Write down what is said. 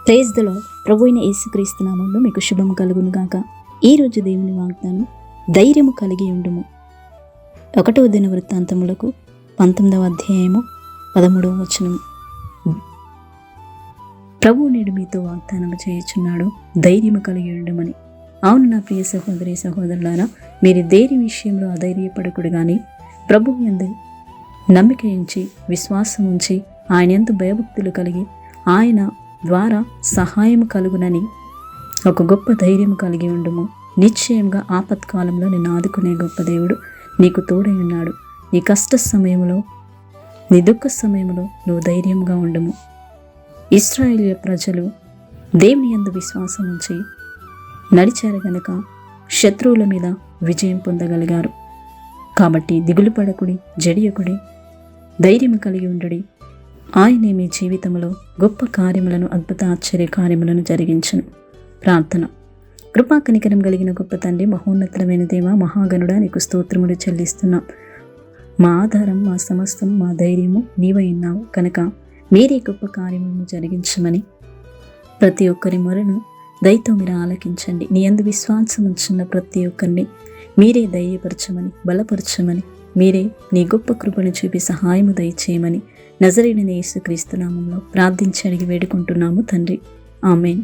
Praise the lord. ప్రభు అయిన యేసుక్రీస్తు నామములో మీకు శుభం కలుగును గాక. ఈరోజు దేవుని వాగ్దానం, ధైర్యము కలిగి ఉండుము. 1వ దినవృత్తాంతములకు 19వ అధ్యాయము 13వ వచనము. ప్రభు నేడు మీతో వాగ్దానము చేయుచున్నాడు, ధైర్యము కలిగి ఉండమని. అవును నా ప్రియ సహోదరి సహోదరులారా, మీరు దేని విషయంలో అధైర్యపడకుడు గాని ప్రభు యందు నమ్మిక ఉంచి, విశ్వాసం ఉంచి, ఆయన యందు భయభక్తులు కలిగి, ఆయన ద్వారా సహాయం కలుగునని ఒక గొప్ప ధైర్యం కలిగి ఉండుము. నిశ్చయంగా ఆపత్కాలంలో నిన్ను ఆదుకునే గొప్ప దేవుడు నీకు తోడై ఉన్నాడు. నీ కష్ట సమయంలో, నీ దుఃఖ సమయంలో నువ్వు ధైర్యంగా ఉండుము. ఇశ్రాయేలు ప్రజలు దేవుని యందు విశ్వాసం ఉంచి నడిచారు గనుక శత్రువుల మీద విజయం పొందగలిగారు. కాబట్టి దిగులు పడకుడి, జడియకుడి, ధైర్యం కలిగి ఉండడి. ఆయనే మీ జీవితంలో గొప్ప కార్యములను, అద్భుత ఆశ్చర్య కార్యములను జరిగించును. ప్రార్థన. కృపా కనికరం కలిగిన గొప్ప తండ్రి, మహోన్నతమైన దేవ, మహాగణుడా, నీకు స్తోత్రములు చెల్లిస్తున్నాం. మా ఆధారం, మా సమస్తం, మా ధైర్యము నీవై ఉన్నావు కనుక మీరే గొప్ప కార్యములను జరిగించమని ప్రతి ఒక్కరి మొరను దయతో మీరు ఆలకించండి. నీ యందు విశ్వాసం ఉంచున్న ప్రతి ఒక్కరిని మీరే ధైర్యపరచమని, బలపరచమని, మీరే నీ గొప్ప కృపను చూపి సహాయము దయచేయమని నజరేయుడైన యేసుక్రీస్తు నామములో ప్రార్థించి అడిగి వేడుకుంటున్నాము తండ్రి. ఆమేన్.